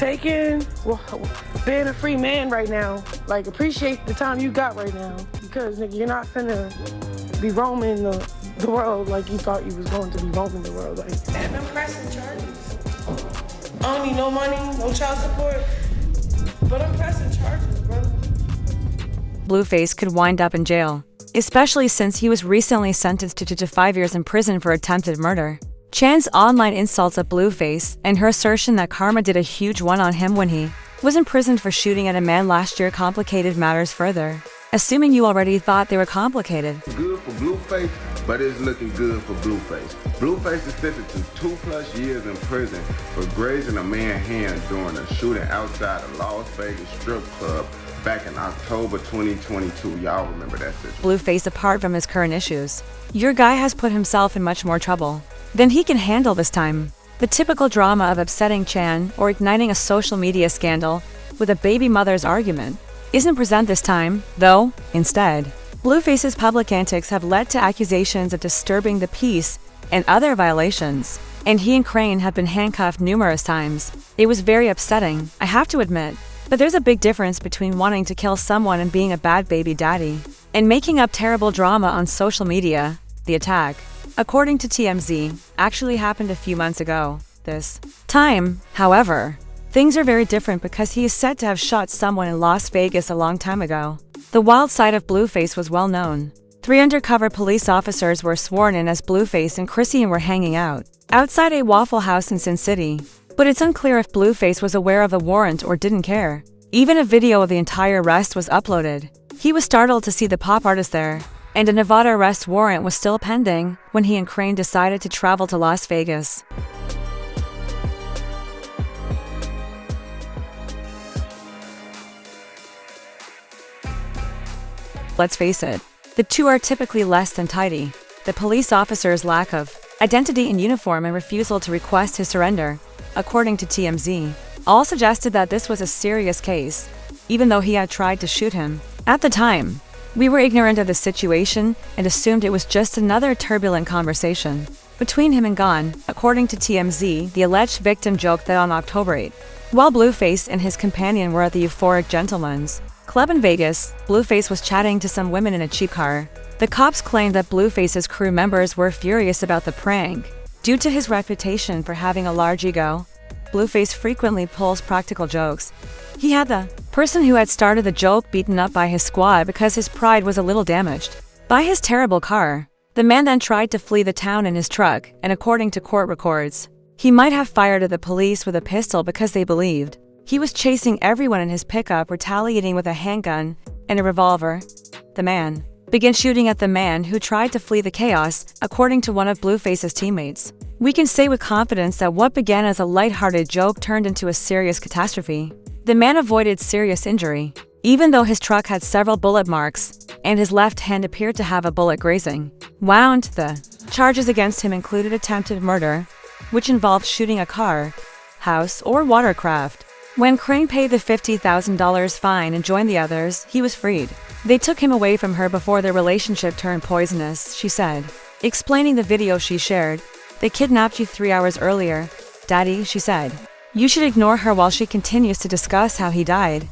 taking, well, being a free man right now. Like, appreciate the time you got right now, because nigga, you're not finna be roaming the world like you thought you was going to be roaming the world. Like, and I'm pressing charges. I don't need no money, no child support, but I'm pressing charges, bro. Blueface could wind up in jail, especially since he was recently sentenced to 2 to 5 years in prison for attempted murder. Chan's online insults at Blueface and her assertion that karma did a huge one on him when he was imprisoned for shooting at a man last year complicated matters further. Assuming you already thought they were complicated. Good for Blueface, but it's looking good for Blueface. Blueface is sentenced to 2+ years in prison for grazing a man's hand during a shooting outside a Las Vegas strip club back in October 2022. Y'all remember that situation. Blueface, apart from his current issues, your guy has put himself in much more trouble than he can handle this time. The typical drama of upsetting Chan or igniting a social media scandal with a baby mother's argument isn't present this time, though. Instead, Blueface's public antics have led to accusations of disturbing the peace and other violations, and he and Chrisean have been handcuffed numerous times. It was very upsetting, I have to admit, but there's a big difference between wanting to kill someone and being a bad baby daddy, and making up terrible drama on social media. The attack, according to TMZ, actually happened a few months ago. This time, however, things are very different because he is said to have shot someone in Las Vegas a long time ago. The wild side of Blueface was well known. 3 undercover police officers were sworn in as Blueface and Chrisean were hanging out outside a Waffle House in Sin City. But it's unclear if Blueface was aware of the warrant or didn't care. Even a video of the entire arrest was uploaded. He was startled to see the pop artist there, and a Nevada arrest warrant was still pending when he and Chrisean decided to travel to Las Vegas. Let's face it, the two are typically less than tidy. The police officer's lack of identity in uniform and refusal to request his surrender, according to TMZ, all suggested that this was a serious case, even though he had tried to shoot him. At the time, we were ignorant of the situation and assumed it was just another turbulent conversation between him and Gon. According to TMZ, the alleged victim joked that on October 8, while Blueface and his companion were at the Euphoric Gentleman's Club in Vegas, Blueface was chatting to some women in a cheap car. The cops claimed that Blueface's crew members were furious about the prank. Due to his reputation for having a large ego, Blueface frequently pulls practical jokes. He had the person who had started the joke beaten up by his squad because his pride was a little damaged by his terrible car. The man then tried to flee the town in his truck, and according to court records, he might have fired at the police with a pistol because they believed he was chasing everyone in his pickup, retaliating with a handgun and a revolver. The man began shooting at the man who tried to flee the chaos, according to one of Blueface's teammates. We can say with confidence that what began as a lighthearted joke turned into a serious catastrophe. The man avoided serious injury, even though his truck had several bullet marks, and his left hand appeared to have a bullet grazing wound. The charges against him included attempted murder, which involved shooting a car, house, or watercraft. When Chrisean paid the $50,000 fine and joined the others, he was freed. They took him away from her before their relationship turned poisonous, she said, explaining the video she shared. They kidnapped you 3 hours earlier, Daddy, she said. You should ignore her while she continues to discuss how he died.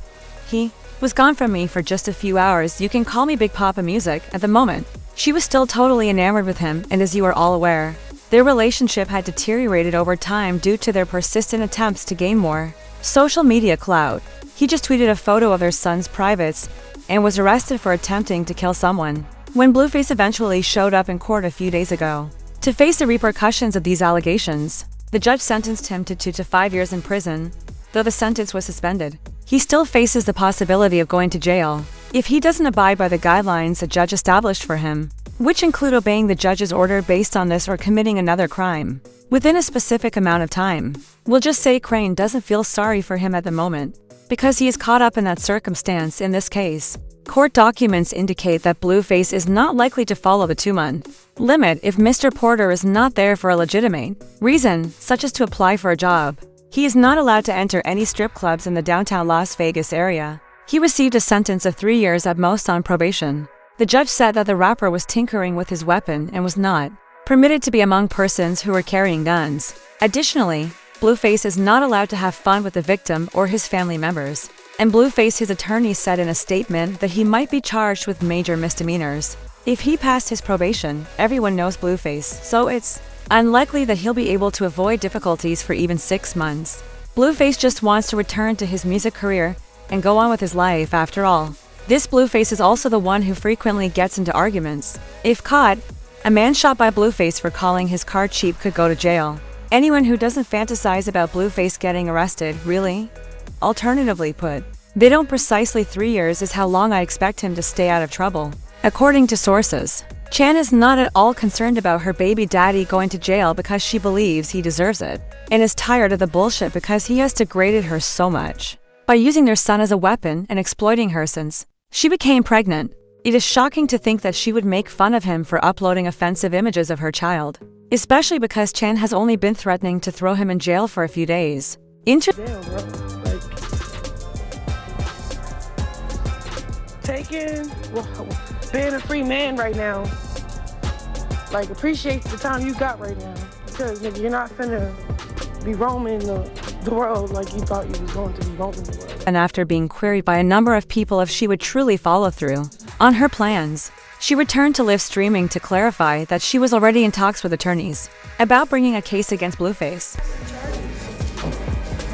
He was gone from me for just a few hours. You can call me Big Papa Music. At the moment, she was still totally enamored with him, and as you are all aware, their relationship had deteriorated over time due to their persistent attempts to gain more social media clout. He just tweeted a photo of their son's privates and was arrested for attempting to kill someone. When Blueface eventually showed up in court a few days ago to face the repercussions of these allegations, the judge sentenced him to 2 to 5 years in prison. Though the sentence was suspended, he still faces the possibility of going to jail if he doesn't abide by the guidelines the judge established for him, which include obeying the judge's order based on this or committing another crime within a specific amount of time. We'll just say Chrisean doesn't feel sorry for him at the moment, because he is caught up in that circumstance in this case. Court documents indicate that Blueface is not likely to follow the 2-month limit if Mr. Porter is not there for a legitimate reason, such as to apply for a job. He is not allowed to enter any strip clubs in the downtown Las Vegas area. He received a sentence of 3 years at most on probation. The judge said that the rapper was tinkering with his weapon and was not permitted to be among persons who were carrying guns. Additionally, Blueface is not allowed to have fun with the victim or his family members. And Blueface, his attorney, said in a statement that he might be charged with major misdemeanors. If he passed his probation, everyone knows Blueface, so it's unlikely that he'll be able to avoid difficulties for even 6 months. Blueface just wants to return to his music career and go on with his life after all. This Blueface is also the one who frequently gets into arguments. If caught, a man shot by Blueface for calling his car cheap could go to jail. Anyone who doesn't fantasize about Blueface getting arrested, really? Alternatively put, they don't. Precisely 3 years is how long I expect him to stay out of trouble. According to sources, Chan is not at all concerned about her baby daddy going to jail because she believes he deserves it, and is tired of the bullshit because he has degraded her so much by using their son as a weapon and exploiting her since she became pregnant. It is shocking to think that she would make fun of him for uploading offensive images of her child, especially because Chan has only been threatening to throw him in jail for a few days. Damn, bro. Like, being a free man right now, like, appreciate the time you got right now. Because, nigga, you're not finna be roaming the world like you thought you was going to be roaming the world. And after being queried by a number of people if she would truly follow through on her plans, she returned to live streaming to clarify that she was already in talks with attorneys about bringing a case against Blueface.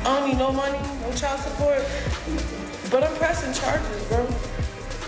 I don't need no money, no child support, but I'm pressing charges, bro.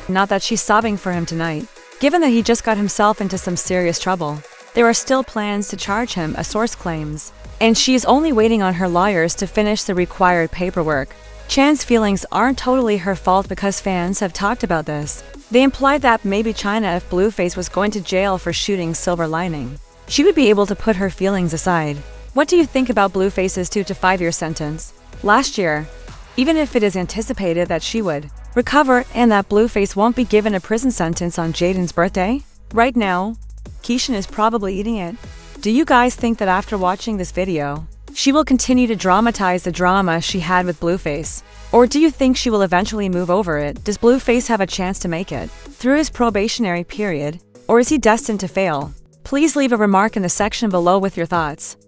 Not that she's sobbing for him tonight. Given that he just got himself into some serious trouble, there are still plans to charge him, a source claims, and she is only waiting on her lawyers to finish the required paperwork. Chan's feelings aren't totally her fault because fans have talked about this. They implied that maybe China, if Blueface was going to jail for shooting Silver Lining, she would be able to put her feelings aside. What do you think about Blueface's 2 to 5 year sentence last year? Even if it is anticipated that she would recover and that Blueface won't be given a prison sentence on Jaden's birthday? Right now, Chrisean is probably eating it. Do you guys think that after watching this video, she will continue to dramatize the drama she had with Blueface? Or do you think she will eventually move over it? Does Blueface have a chance to make it through his probationary period? Or is he destined to fail? Please leave a remark in the section below with your thoughts.